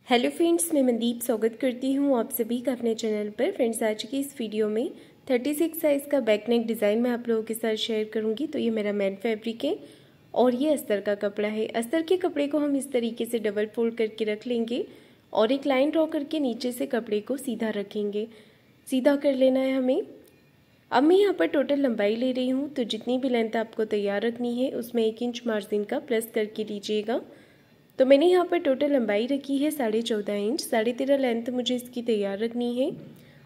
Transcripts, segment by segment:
Hello friends, मैं मनदीप स्वागत करती हूँ आप सभी का अपने चैनल पर। फ्रेंड्स, आज की इस वीडियो में 36 साइज़ का बैक नेक डिज़ाइन मैं आप लोगों के साथ शेयर करूँगी। तो ये मेरा मैट फैब्रिक है और ये अस्तर का कपड़ा है। अस्तर के कपड़े को हम इस तरीके से डबल फोल्ड करके रख लेंगे और एक लाइन ड्रॉ करके नीचे से कपड़े को सीधा रखेंगे। सीधा कर लेना है हमें। अब मैं यहाँ पर टोटल लंबाई ले रही हूँ, तो जितनी भी लेंथ आपको तैयार रखनी है उसमें 1 इंच मार्जिन का प्लस करके लीजिएगा। तो मैंने यहाँ पर टोटल लंबाई रखी है 14.5 इंच। 13.5 लेंथ मुझे इसकी तैयार रखनी है।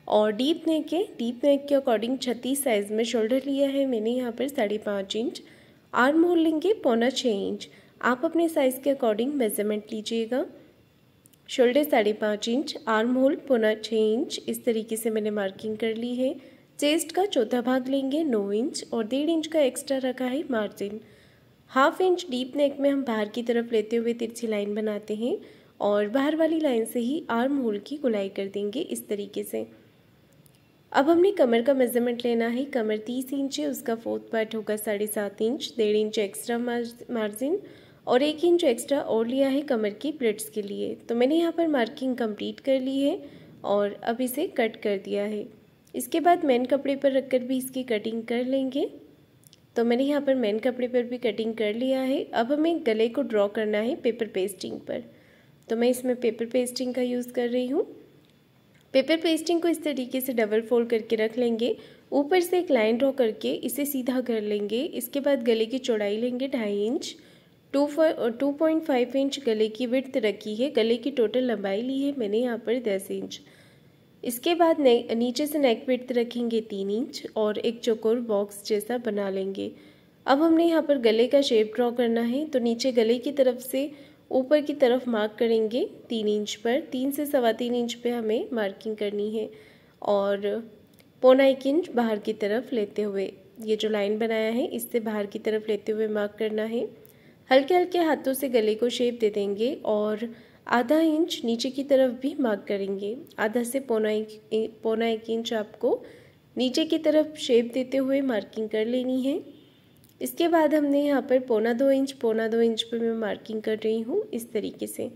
और डीप नेक है, डीप नेक के अकॉर्डिंग 36 साइज़ में शोल्डर लिया है मैंने यहाँ पर 5.5 इंच। आर्म होल लेंगे 6.25 इंच। आप अपने साइज़ के अकॉर्डिंग मेजरमेंट लीजिएगा। Shoulder 5.5 inch, arm hole 6.25 inch, इस तरीके से मैंने मार्किंग कर ली है। चेस्ट का चौथा भाग लेंगे 9 इंच और 1.5 इंच का एक्स्ट्रा रखा है मार्जिन। 1/2 इंच डीप नेक में हम बाहर की तरफ लेते हुए तिरछी लाइन बनाते हैं और बाहर वाली लाइन से ही आर्म होल की गुलाई कर देंगे इस तरीके से। अब हमने कमर का मेजरमेंट लेना है। कमर 30 इंच है, उसका 4th पार्ट होगा 7.5 इंच। 1.5 इंच एक्स्ट्रा मार्जिन और 1 इंच एक्स्ट्रा और लिया है कमर की प्लेट्स के लिए। तो मैंने यहाँ पर मार्किंग कंप्लीट कर ली है और अब इसे कट कर दिया है। इसके बाद मेन कपड़े पर रखकर भी इसकी कटिंग कर लेंगे। तो मैंने यहाँ पर मेन कपड़े पर भी कटिंग कर लिया है। अब हमें गले को ड्रॉ करना है पेपर पेस्टिंग पर। तो मैं इसमें पेपर पेस्टिंग का यूज़ कर रही हूँ। पेपर पेस्टिंग को इस तरीके से डबल फोल्ड करके रख लेंगे। ऊपर से एक लाइन ड्रॉ करके इसे सीधा कर लेंगे। इसके बाद गले की चौड़ाई लेंगे 2.5 इंच। 2.5 इंच गले की विड्थ रखी है। गले की टोटल लंबाई ली है मैंने यहाँ पर 10 इंच। इसके बाद नीचे से नेक विड्थ रखेंगे 3 इंच और एक चौकोर बॉक्स जैसा बना लेंगे। अब हमने यहाँ पर गले का शेप ड्रॉ करना है। तो नीचे गले की तरफ से ऊपर की तरफ मार्क करेंगे 3 इंच पर। 3 से 3.25 इंच पे हमें मार्किंग करनी है और 1.25 इंच बाहर की तरफ लेते हुए ये जो लाइन बनाया है इससे बाहर की तरफ लेते हुए मार्क करना है। हल्के हल्के हाथों से गले को शेप दे देंगे और 1/2 इंच नीचे की तरफ भी मार्क करेंगे। 1/2 से 1.25 इंच आपको नीचे की तरफ शेप देते हुए मार्किंग कर लेनी है। इसके बाद हमने यहाँ पर 1.25 इंच पर मैं मार्किंग कर रही हूँ इस तरीके से।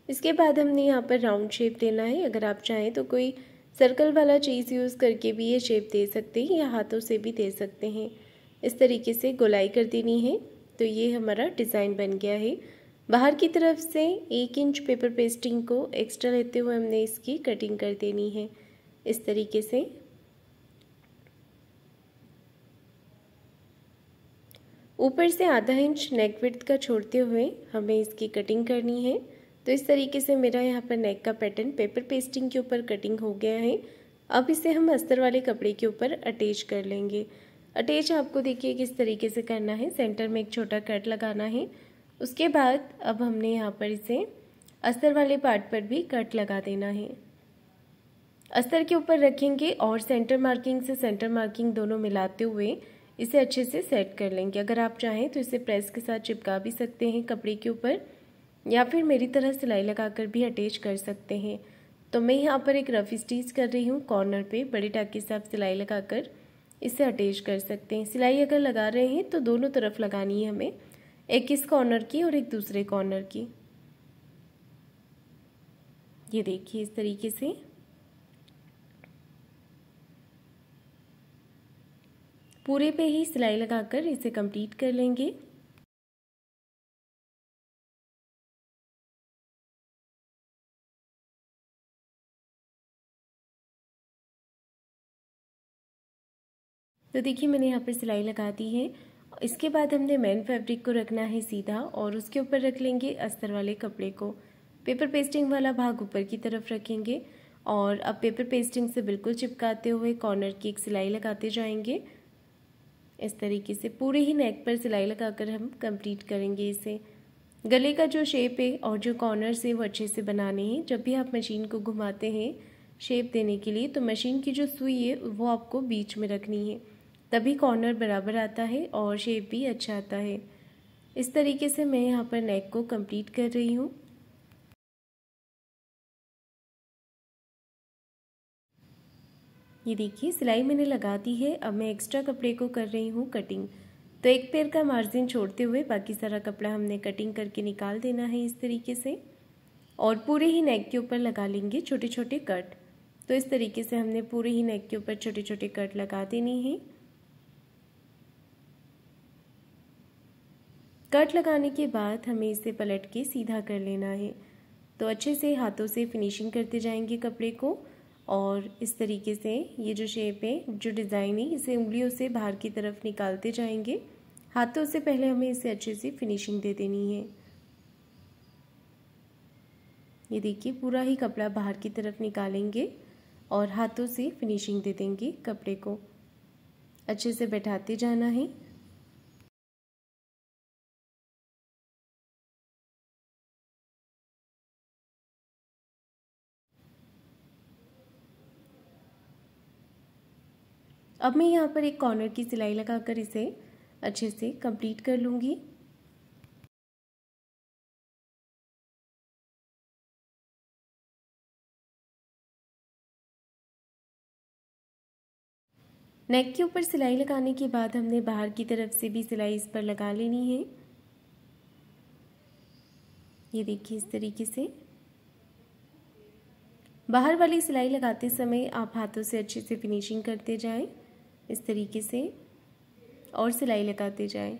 इसके बाद हमने यहाँ पर राउंड शेप देना है। अगर आप चाहें तो कोई सर्कल वाला चीज़ यूज़ करके भी ये शेप दे सकते हैं या हाथों से भी दे सकते हैं। इस तरीके से गोलाई कर देनी है। तो ये हमारा डिज़ाइन बन गया है। बाहर की तरफ से 1 इंच पेपर पेस्टिंग को एक्स्ट्रा लेते हुए हमने इसकी कटिंग कर देनी है इस तरीके से। ऊपर से 1/2 इंच नेक विड्थ का छोड़ते हुए हमें इसकी कटिंग करनी है। तो इस तरीके से मेरा यहाँ पर नेक का पैटर्न पेपर पेस्टिंग के ऊपर कटिंग हो गया है। अब इसे हम अस्तर वाले कपड़े के ऊपर अटैच कर लेंगे। अटैच आपको देखिए किस तरीके से करना है। सेंटर में एक छोटा कट लगाना है। उसके बाद अब हमने यहाँ पर इसे अस्तर वाले पार्ट पर भी कट लगा देना है। अस्तर के ऊपर रखेंगे और सेंटर मार्किंग से सेंटर मार्किंग दोनों मिलाते हुए इसे अच्छे से सेट कर लेंगे। अगर आप चाहें तो इसे प्रेस के साथ चिपका भी सकते हैं कपड़े के ऊपर या फिर मेरी तरह सिलाई लगाकर भी अटैच कर सकते हैं। तो मैं यहाँ पर एक रफ स्टिच कर रही हूँ कॉर्नर पे। बड़े टाके से आप सिलाई लगाकर इसे अटैच कर सकते हैं। सिलाई अगर लगा रहे हैं तो दोनों तरफ लगानी है हमें, एक इस कॉर्नर की और एक दूसरे कॉर्नर की। ये देखिए इस तरीके से। पूरे पे ही सिलाई लगाकर इसे कंप्लीट कर लेंगे। तो देखिए मैंने यहाँ पर सिलाई लगा दी है। इसके बाद हमने मेन फैब्रिक को रखना है सीधा और उसके ऊपर रख लेंगे अस्तर वाले कपड़े को। पेपर पेस्टिंग वाला भाग ऊपर की तरफ रखेंगे और अब पेपर पेस्टिंग से बिल्कुल चिपकाते हुए कॉर्नर की एक सिलाई लगाते जाएंगे। इस तरीके से पूरे ही नेक पर सिलाई लगाकर हम कंप्लीट करेंगे इसे। गले का जो शेप है और जो कॉर्नर्स है वो अच्छे से बनाने हैं। जब भी आप मशीन को घुमाते हैं शेप देने के लिए तो मशीन की जो सुई है वो आपको बीच में रखनी है, तभी कॉर्नर बराबर आता है और शेप भी अच्छा आता है। इस तरीके से मैं यहाँ पर नेक को कंप्लीट कर रही हूँ। ये देखिए सिलाई मैंने लगा दी है। अब मैं एक्स्ट्रा कपड़े को कर रही हूँ कटिंग। तो एक पैर का मार्जिन छोड़ते हुए बाकी सारा कपड़ा हमने कटिंग करके निकाल देना है इस तरीके से। और पूरे ही नेक के ऊपर लगा लेंगे छोटे छोटे कट। तो इस तरीके से हमने पूरे ही नेक के ऊपर छोटे छोटे कट लगा देने हैं। कट लगाने के बाद हमें इसे पलट के सीधा कर लेना है। तो अच्छे से हाथों से फिनिशिंग करते जाएंगे कपड़े को, और इस तरीके से ये जो शेप है, जो डिज़ाइन है, इसे उंगलियों से बाहर की तरफ निकालते जाएंगे। हाथों से पहले हमें इसे अच्छे से फिनिशिंग दे देनी है। ये देखिए पूरा ही कपड़ा बाहर की तरफ निकालेंगे और हाथों से फिनिशिंग दे देंगे। कपड़े को अच्छे से बैठाते जाना है। अब मैं यहाँ पर एक कॉर्नर की सिलाई लगाकर इसे अच्छे से कंप्लीट कर लूँगी। नेक के ऊपर सिलाई लगाने के बाद हमने बाहर की तरफ से भी सिलाई इस पर लगा लेनी है। ये देखिए इस तरीके से बाहर वाली सिलाई लगाते समय आप हाथों से अच्छे से फिनिशिंग करते जाएं, इस तरीके से, और सिलाई लगाते जाएं।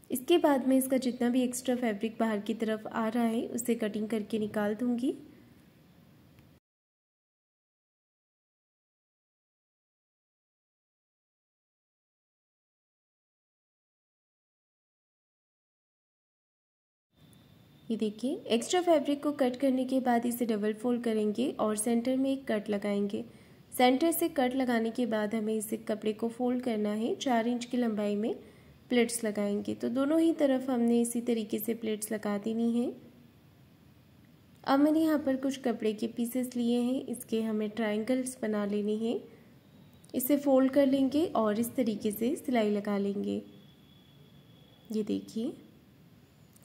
इसके बाद में इसका जितना भी एक्स्ट्रा फैब्रिक बाहर की तरफ आ रहा है उसे कटिंग करके निकाल दूंगी। ये देखिए एक्स्ट्रा फैब्रिक को कट करने के बाद इसे डबल फोल्ड करेंगे और सेंटर में एक कट लगाएंगे। सेंटर से कट लगाने के बाद हमें इसे कपड़े को फोल्ड करना है। 4 इंच की लंबाई में प्लेट्स लगाएंगे। तो दोनों ही तरफ हमने इसी तरीके से प्लेट्स लगा देनी है। अब मैंने यहाँ पर कुछ कपड़े के पीसेस लिए हैं, इसके हमें ट्रायंगल्स बना लेने हैं। इसे फोल्ड कर लेंगे और इस तरीके से सिलाई लगा लेंगे। ये देखिए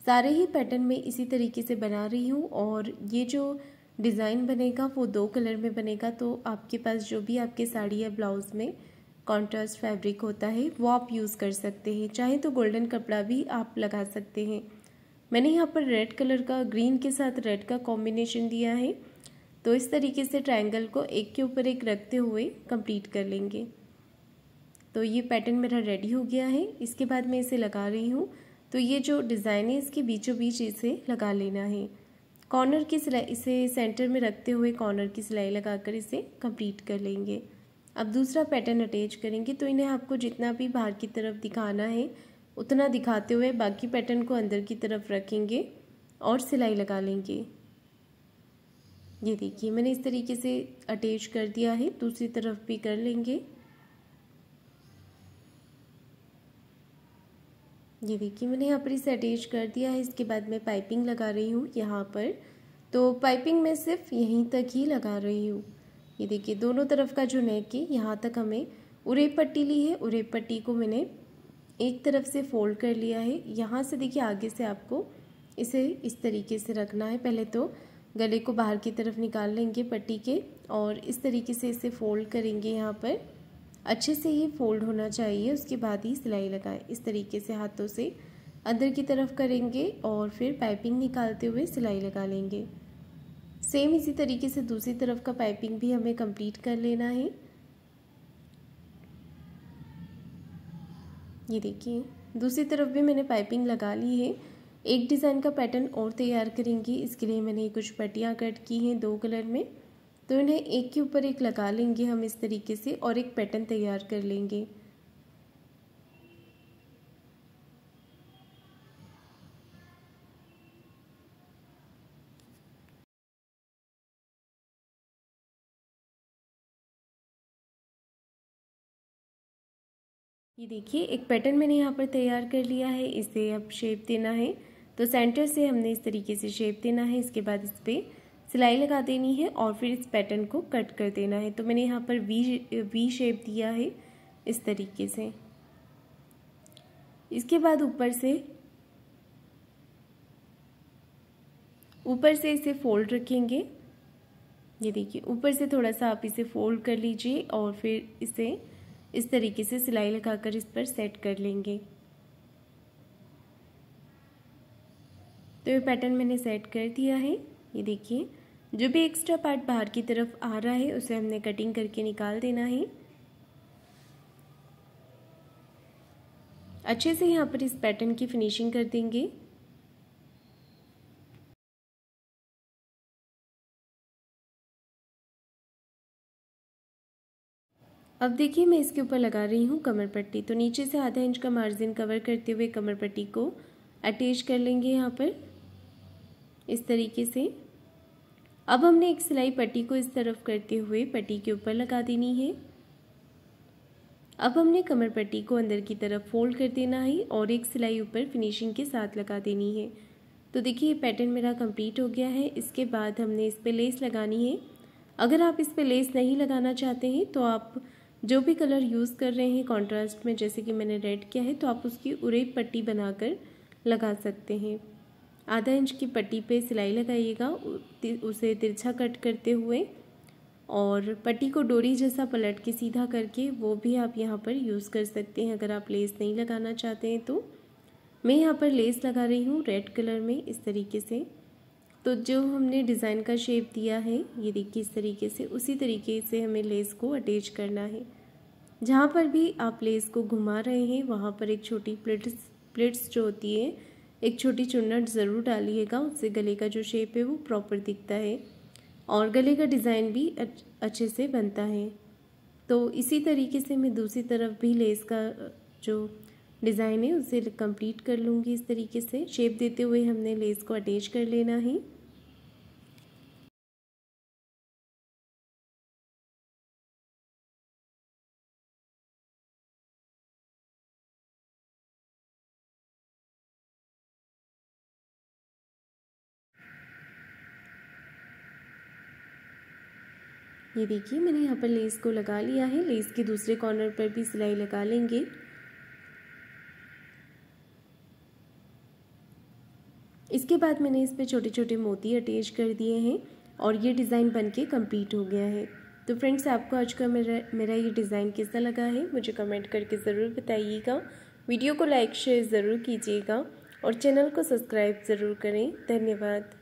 सारे ही पैटर्न में इसी तरीके से बना रही हूँ, और ये जो डिज़ाइन बनेगा वो 2 कलर में बनेगा। तो आपके पास जो भी आपके साड़ी या ब्लाउज़ में कॉन्ट्रास्ट फैब्रिक होता है वो आप यूज़ कर सकते हैं। चाहे तो गोल्डन कपड़ा भी आप लगा सकते हैं। मैंने यहाँ पर रेड कलर का ग्रीन के साथ रेड का कॉम्बिनेशन दिया है। तो इस तरीके से ट्रायंगल को एक के ऊपर एक रखते हुए कंप्लीट कर लेंगे। तो ये पैटर्न मेरा रेडी हो गया है। इसके बाद मैं इसे लगा रही हूँ। तो ये जो डिज़ाइन है इसके बीचों बीच इसे लगा लेना है। कॉर्नर की सिलाई, इसे सेंटर में रखते हुए कॉर्नर की सिलाई लगाकर इसे कंप्लीट कर लेंगे। अब दूसरा पैटर्न अटैच करेंगे। तो इन्हें आपको जितना भी बाहर की तरफ दिखाना है उतना दिखाते हुए बाकी पैटर्न को अंदर की तरफ रखेंगे और सिलाई लगा लेंगे। ये देखिए मैंने इस तरीके से अटैच कर दिया है। दूसरी तरफ भी कर लेंगे। ये देखिए मैंने यहाँ पर इसे अटैच कर दिया है। इसके बाद मैं पाइपिंग लगा रही हूँ यहाँ पर। तो पाइपिंग मैं सिर्फ यहीं तक ही लगा रही हूँ। ये देखिए दोनों तरफ का जो नेक है यहाँ तक हमें उरेप पट्टी ली है। उरेप पट्टी को मैंने एक तरफ से फोल्ड कर लिया है। यहाँ से देखिए आगे से आपको इसे इस तरीके से रखना है। पहले तो गले को बाहर की तरफ निकाल लेंगे पट्टी के, और इस तरीके से इसे फोल्ड करेंगे। यहाँ पर अच्छे से ये फोल्ड होना चाहिए, उसके बाद ही सिलाई लगाएं। इस तरीके से हाथों से अंदर की तरफ करेंगे और फिर पाइपिंग निकालते हुए सिलाई लगा लेंगे। सेम इसी तरीके से दूसरी तरफ का पाइपिंग भी हमें कंप्लीट कर लेना है। ये देखिए दूसरी तरफ भी मैंने पाइपिंग लगा ली है। एक डिज़ाइन का पैटर्न और तैयार करेंगे। इसके लिए मैंने कुछ पट्टियाँ कट की हैं 2 कलर में। तो इन्हें एक के ऊपर एक लगा लेंगे हम इस तरीके से, और एक पैटर्न तैयार कर लेंगे। ये देखिए एक पैटर्न मैंने यहाँ पर तैयार कर लिया है। इसे अब शेप देना है। तो सेंटर से हमने इस तरीके से शेप देना है। इसके बाद इस पर सिलाई लगा देनी है और फिर इस पैटर्न को कट कर देना है। तो मैंने यहाँ पर वी शेप दिया है इस तरीके से। इसके बाद ऊपर से इसे फोल्ड रखेंगे। ये देखिए ऊपर से थोड़ा सा आप इसे फोल्ड कर लीजिए और फिर इसे इस तरीके से सिलाई लगाकर इस पर सेट कर लेंगे। तो ये पैटर्न मैंने सेट कर दिया है। ये देखिए, जो भी एक्स्ट्रा पार्ट बाहर की तरफ आ रहा है उसे हमने कटिंग करके निकाल देना है। अच्छे से यहाँ पर इस पैटर्न की फिनिशिंग कर देंगे। अब देखिए, मैं इसके ऊपर लगा रही हूँ कमर पट्टी। तो नीचे से आधा इंच का मार्जिन कवर करते हुए कमर पट्टी को अटैच कर लेंगे यहाँ पर इस तरीके से। अब हमने एक सिलाई पट्टी को इस तरफ करते हुए पट्टी के ऊपर लगा देनी है। अब हमने कमर पट्टी को अंदर की तरफ फोल्ड कर देना है और एक सिलाई ऊपर फिनिशिंग के साथ लगा देनी है। तो देखिए, ये पैटर्न मेरा कंप्लीट हो गया है। इसके बाद हमने इस पर लेस लगानी है। अगर आप इस पर लेस नहीं लगाना चाहते हैं तो आप जो भी कलर यूज़ कर रहे हैं कॉन्ट्रास्ट में, जैसे कि मैंने रेड किया है, तो आप उसकी उरेब पट्टी बनाकर लगा सकते हैं। आधा इंच की पट्टी पे सिलाई लगाइएगा, उसे तिरछा कट करते हुए, और पट्टी को डोरी जैसा पलट के सीधा करके वो भी आप यहाँ पर यूज़ कर सकते हैं अगर आप लेस नहीं लगाना चाहते हैं तो। मैं यहाँ पर लेस लगा रही हूँ रेड कलर में इस तरीके से। तो जो हमने डिज़ाइन का शेप दिया है, ये देखिए इस तरीके से, उसी तरीके से हमें लेस को अटैच करना है। जहाँ पर भी आप लेस को घुमा रहे हैं वहाँ पर एक छोटी प्लेट्स जो होती है, एक छोटी चुन्नट ज़रूर डालिएगा, उससे गले का जो शेप है वो प्रॉपर दिखता है और गले का डिज़ाइन भी अच्छे से बनता है। तो इसी तरीके से मैं दूसरी तरफ भी लेस का जो डिज़ाइन है उसे कंप्लीट कर लूँगी। इस तरीके से शेप देते हुए हमने लेस को अटैच कर लेना है। ये देखिए, मैंने यहाँ पर लेस को लगा लिया है। लेस के दूसरे कॉर्नर पर भी सिलाई लगा लेंगे। इसके बाद मैंने इस पे छोटे छोटे मोती अटैच कर दिए हैं और ये डिज़ाइन बनके कंप्लीट हो गया है। तो फ्रेंड्स, आपको आज का मेरा ये डिज़ाइन कैसा लगा है मुझे कमेंट करके ज़रूर बताइएगा। वीडियो को लाइक शेयर ज़रूर कीजिएगा और चैनल को सब्सक्राइब ज़रूर करें। धन्यवाद।